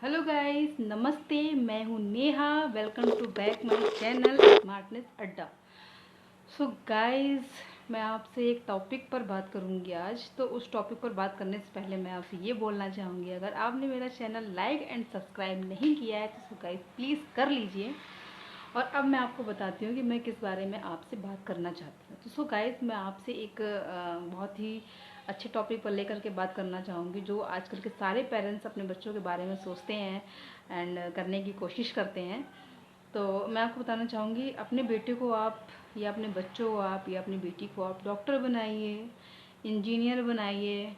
Hello guys, नमस्ते। मैं हूँ Neha. Welcome to back my channel smartness Adda. So guys, मैं आपसे एक टॉपिक पर बात करूँगी आज। तो उस टॉपिक पर बात करने से पहले मैं आपसे ये बोलना चाहूँगी, अगर आपने मेरा चैनल लाइक एंड सब्सक्राइब नहीं किया है तो गाइस प्लीज़ कर लीजिए। और अब मैं आपको बताती हूँ कि मैं किस बारे में आपसे बात करना चाहती हूँ। तो सो गाइस, मैं आपसे एक बहुत ही अच्छे टॉपिक पर लेकर के बात करना चाहूँगी, जो आजकल के सारे पेरेंट्स अपने बच्चों के बारे में सोचते हैं एंड करने की कोशिश करते हैं। तो मैं आपको बताना चाहूँगी, अपने बेटे को आप या अपने बच्चों को आप या अपनी बेटी को आप डॉक्टर बनाइए, इंजीनियर बनाइए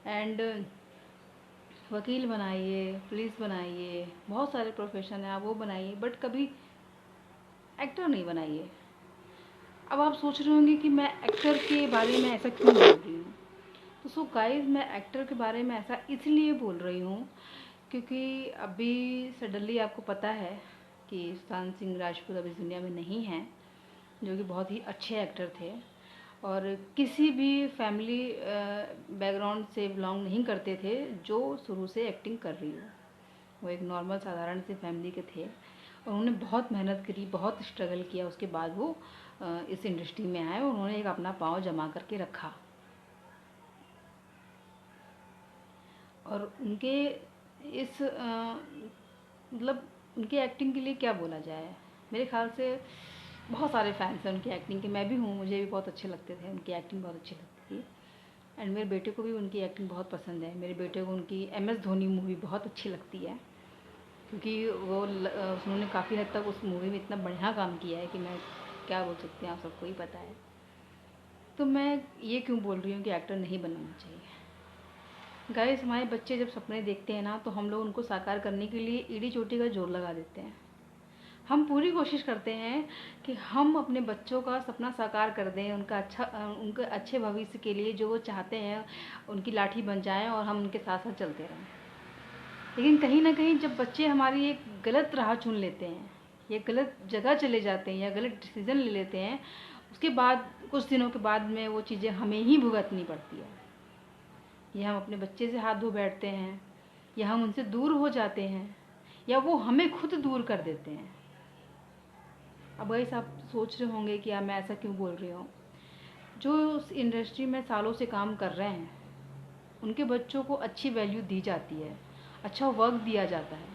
एंड वकील बनाइए, पुलिस बनाइए, बहुत सारे प्रोफेशन है, आप वो बनाइए, बट कभी एक्टर नहीं बनाइए। अब आप सोच रहे होंगे कि मैं एक्टर के बारे में ऐसा क्यों बोल रही हूँ। तो सो गाइस, मैं एक्टर के बारे में ऐसा इसलिए बोल रही हूँ क्योंकि अभी सडनली आपको पता है कि सुशांत सिंह राजपूत अभी दुनिया में नहीं हैं, जो कि बहुत ही अच्छे एक्टर थे और किसी भी फैमिली बैकग्राउंड से बिलोंग नहीं करते थे जो शुरू से एक्टिंग कर रही हो। वो एक नॉर्मल साधारण सी फैमिली के थे और उन्होंने बहुत मेहनत करी, बहुत स्ट्रगल किया, उसके बाद वो इस इंडस्ट्री में आए और उन्होंने एक अपना पाँव जमा करके रखा। और उनके इस मतलब उनकी एक्टिंग के लिए क्या बोला जाए, मेरे ख्याल से बहुत सारे फैंस हैं उनकी एक्टिंग के। मैं भी हूँ, मुझे भी बहुत अच्छे लगते थे, उनकी एक्टिंग बहुत अच्छी लगती थी। एंड मेरे बेटे को भी उनकी एक्टिंग बहुत पसंद है। मेरे बेटे को उनकी MS धोनी मूवी बहुत अच्छी लगती है, क्योंकि वो उन्होंने काफ़ी हद तक उस मूवी में इतना बढ़िया काम किया है कि मैं क्या बोल सकती हूँ, आप सबको ही पता है। तो मैं ये क्यों बोल रही हूँ कि एक्टर नहीं बनना चाहिए। गाइस, हमारे बच्चे जब सपने देखते हैं ना, तो हम लोग उनको साकार करने के लिए ईड़ी चोटी का जोर लगा देते हैं। हम पूरी कोशिश करते हैं कि हम अपने बच्चों का सपना साकार कर दें, उनके अच्छे भविष्य के लिए जो वो चाहते हैं उनकी लाठी बन जाएं और हम उनके साथ साथ चलते रहें। लेकिन कहीं ना कहीं जब बच्चे हमारी एक गलत राह चुन लेते हैं या गलत जगह चले जाते हैं या गलत डिसीज़न ले लेते हैं, उसके बाद कुछ दिनों के बाद में वो चीज़ें हमें ही भुगतनी पड़ती है। या हम अपने बच्चे से हाथ धो बैठते हैं, या हम उनसे दूर हो जाते हैं, या वो हमें खुद दूर कर देते हैं। अब वही आप सोच रहे होंगे कि यार मैं ऐसा क्यों बोल रही हूँ। जो उस इंडस्ट्री में सालों से काम कर रहे हैं, उनके बच्चों को अच्छी वैल्यू दी जाती है, अच्छा वर्क दिया जाता है।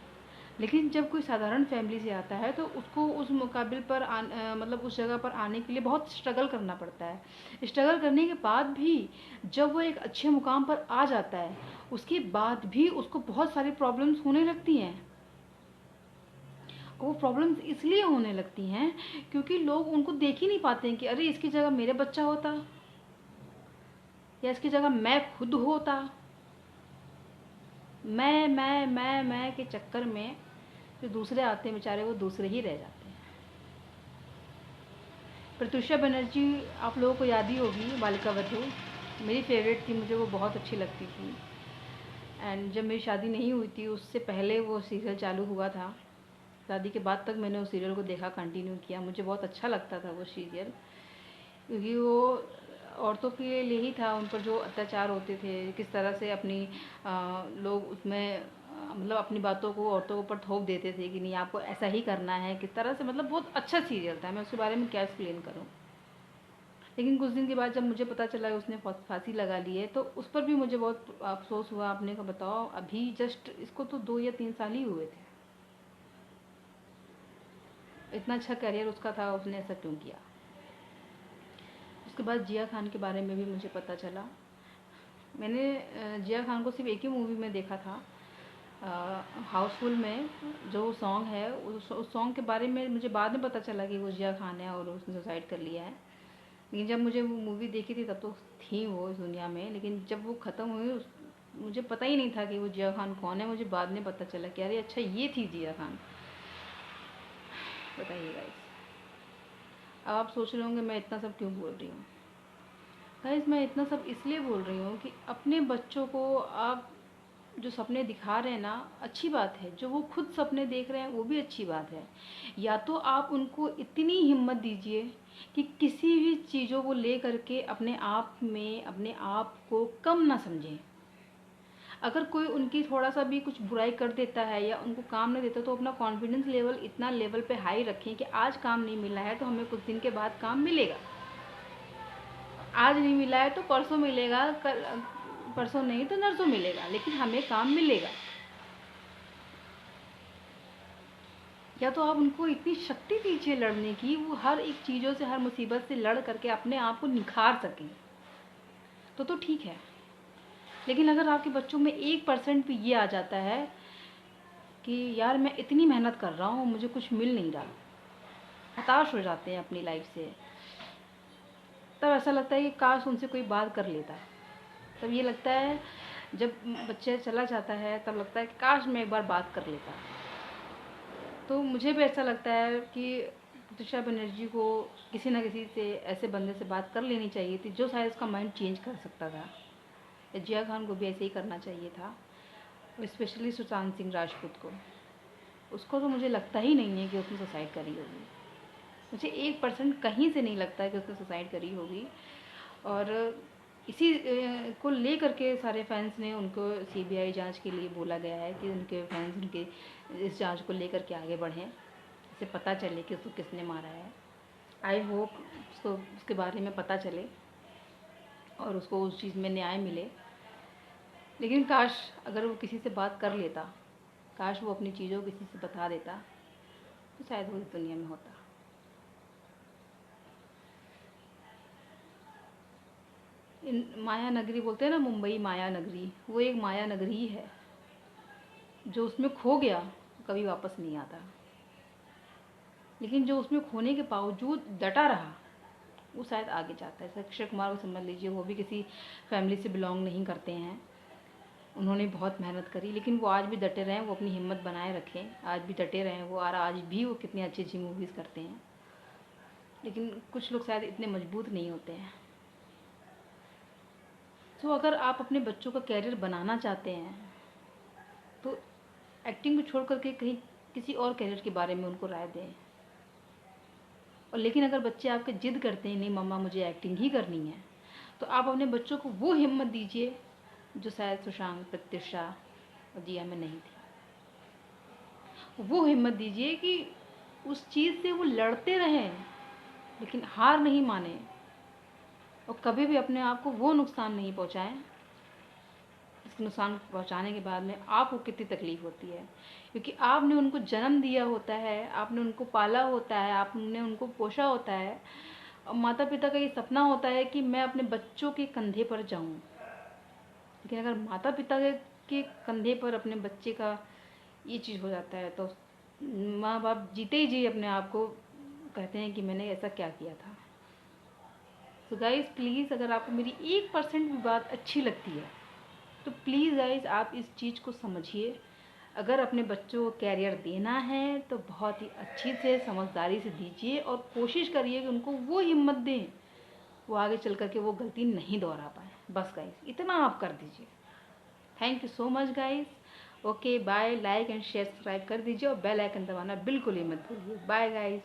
लेकिन जब कोई साधारण फैमिली से आता है तो उसको उस मुकाबिल पर मतलब उस जगह पर आने के लिए बहुत स्ट्रगल करना पड़ता है। स्ट्रगल करने के बाद भी जब वो एक अच्छे मुकाम पर आ जाता है, उसके बाद भी उसको बहुत सारी प्रॉब्लम्स होने लगती हैं। वो प्रॉब्लम्स इसलिए होने लगती हैं क्योंकि लोग उनको देख ही नहीं पाते हैं कि अरे इसकी जगह मेरे बच्चा होता, या इसकी जगह मैं खुद होता। मैं के चक्कर में जो दूसरे आते हैं बेचारे, वो दूसरे ही रह जाते हैं। प्रत्युषा बनर्जी आप लोगों को याद ही होगी, बालिका वधू मेरी फेवरेट थी, मुझे वो बहुत अच्छी लगती थी। एंड जब मेरी शादी नहीं हुई थी उससे पहले वो सीरियल चालू हुआ था। शादी के बाद तक मैंने उस सीरियल को देखा, कंटिन्यू किया, मुझे बहुत अच्छा लगता था वो सीरियल, क्योंकि वो औरतों के लिए ही था। उन पर जो अत्याचार होते थे, किस तरह से अपनी लोग उसमें मतलब अपनी बातों को औरतों के ऊपर थोप देते थे कि नहीं आपको ऐसा ही करना है, किस तरह से, मतलब बहुत अच्छा सीरियल था। मैं उसके बारे में क्या एक्सप्लेन करूँ। लेकिन कुछ दिन के बाद जब मुझे पता चला उसने फांसी लगा ली है, तो उस पर भी मुझे बहुत अफसोस हुआ। आपने का बताओ, अभी जस्ट इसको तो 2 या 3 साल ही हुए थे। इतना अच्छा करियर उसका था, उसने ऐसा क्यों किया। उसके बाद जिया खान के बारे में भी मुझे पता चला। मैंने जिया खान को सिर्फ एक ही मूवी में देखा था, हाउसफुल में। जो सॉन्ग है उस सॉन्ग के बारे में मुझे बाद में पता चला कि वो जिया खान है और उसने सुसाइड कर लिया है। लेकिन जब मुझे वो मूवी देखी थी तब तो थी वो इस दुनिया में, लेकिन जब वो ख़त्म हुई मुझे पता ही नहीं था कि वो जिया खान कौन है। मुझे बाद में पता चला कि अरे अच्छा ये थी जिया खान। बताइए गाइस, अब आप सोच रहे होंगे मैं इतना सब क्यों बोल रही हूँ। गाइस, मैं इतना सब इसलिए बोल रही हूँ कि अपने बच्चों को आप जो सपने दिखा रहे हैं ना, अच्छी बात है। जो वो खुद सपने देख रहे हैं वो भी अच्छी बात है। या तो आप उनको इतनी हिम्मत दीजिए कि किसी भी चीज़ों को ले करके अपने आप में अपने आप को कम ना समझें। अगर कोई उनकी थोड़ा सा भी कुछ बुराई कर देता है या उनको काम नहीं देता, तो अपना कॉन्फिडेंस लेवल इतना लेवल पे हाई रखें कि आज काम नहीं मिला है तो हमें कुछ दिन के बाद काम मिलेगा। आज नहीं मिला है तो परसों मिलेगा, कल परसों नहीं तो नरसों मिलेगा, लेकिन हमें काम मिलेगा। या तो आप उनको इतनी शक्ति दीजिए लड़ने की, वो हर एक चीज़ों से, हर मुसीबत से लड़ करके अपने आप को निखार सकें, तो ठीक है। लेकिन अगर आपके बच्चों में 1% भी ये आ जाता है कि यार मैं इतनी मेहनत कर रहा हूँ, मुझे कुछ मिल नहीं रहा, हताश हो जाते हैं अपनी लाइफ से, तब ऐसा लगता है कि काश उनसे कोई बात कर लेता। तब ये लगता है, जब बच्चे चला जाता है तब लगता है कि काश मैं एक बार बात कर लेता। तो मुझे भी ऐसा लगता है कि प्रतिशा बनर्जी को किसी ना किसी से, ऐसे बंदे से बात कर लेनी चाहिए थी जो शायद उसका माइंड चेंज कर सकता था। जिया खान को भी ऐसे ही करना चाहिए था, और स्पेशली सुशांत सिंह राजपूत को। उसको तो मुझे लगता ही नहीं है कि उसने सुसाइड करी होगी। मुझे 1% कहीं से नहीं लगता है कि उसने सुसाइड करी होगी। और इसी को ले करके सारे फैंस ने उनको सीबीआई जांच के लिए बोला गया है कि उनके फैंस उनके इस जांच को लेकर के आगे बढ़ें, इसे पता चले कि उसको किसने मारा है। आई होप उसको उसके बारे में पता चले और उसको उस चीज़ में न्याय मिले। लेकिन काश अगर वो किसी से बात कर लेता, काश वो अपनी चीज़ों को किसी से बता देता, तो शायद वो इस दुनिया में होता। माया नगरी बोलते हैं ना, मुंबई माया नगरी, वो एक माया नगरी ही है। जो उसमें खो गया कभी वापस नहीं आता, लेकिन जो उसमें खोने के बावजूद डटा रहा वो शायद आगे जाता है। अक्षय कुमार को समझ लीजिए, वो भी किसी फैमिली से बिलोंग नहीं करते हैं, उन्होंने बहुत मेहनत करी, लेकिन वो आज भी डटे रहें, वो अपनी हिम्मत बनाए रखें, आज भी डटे रहें वो, और आज भी वो कितनी अच्छी अच्छी मूवीज़ करते हैं। लेकिन कुछ लोग शायद इतने मजबूत नहीं होते हैं। तो अगर आप अपने बच्चों का कैरियर बनाना चाहते हैं तो एक्टिंग को छोड़ करके कहीं किसी और कैरियर के बारे में उनको राय दें। और लेकिन अगर बच्चे आपके जिद करते हैं नहीं मम्मा मुझे एक्टिंग ही करनी है, तो आप अपने बच्चों को वो हिम्मत दीजिए जो शायद सुशांत, प्रत्युषा और जिया में नहीं थी। वो हिम्मत दीजिए कि उस चीज़ से वो लड़ते रहें, लेकिन हार नहीं माने, और कभी भी अपने आप को वो नुकसान नहीं पहुंचाएं। इसके नुकसान पहुंचाने के बाद में आपको कितनी तकलीफ़ होती है, क्योंकि आपने उनको जन्म दिया होता है, आपने उनको पाला होता है, आपने उनको पोषा होता है। और माता पिता का ये सपना होता है कि मैं अपने बच्चों के कंधे पर जाऊं, लेकिन अगर माता पिता के कंधे पर अपने बच्चे का ये चीज़ हो जाता है तो माँ बाप जीते ही जी अपने आप को कहते हैं कि मैंने ऐसा क्या किया था। तो गाइज़ प्लीज़, अगर आपको मेरी 1% भी बात अच्छी लगती है तो प्लीज़ गाइज़ आप इस चीज़ को समझिए। अगर अपने बच्चों को कैरियर देना है तो बहुत ही अच्छी से, समझदारी से दीजिए, और कोशिश करिए कि उनको वो हिम्मत दें वो आगे चल कर के वो गलती नहीं दोहरा पाए। बस गाइज़ इतना आप कर दीजिए। Thank you so much guys. Okay bye. Like and share subscribe कर दीजिए और बेल आइकन दबाना बिल्कुल ही मत भूलिए। Bye guys.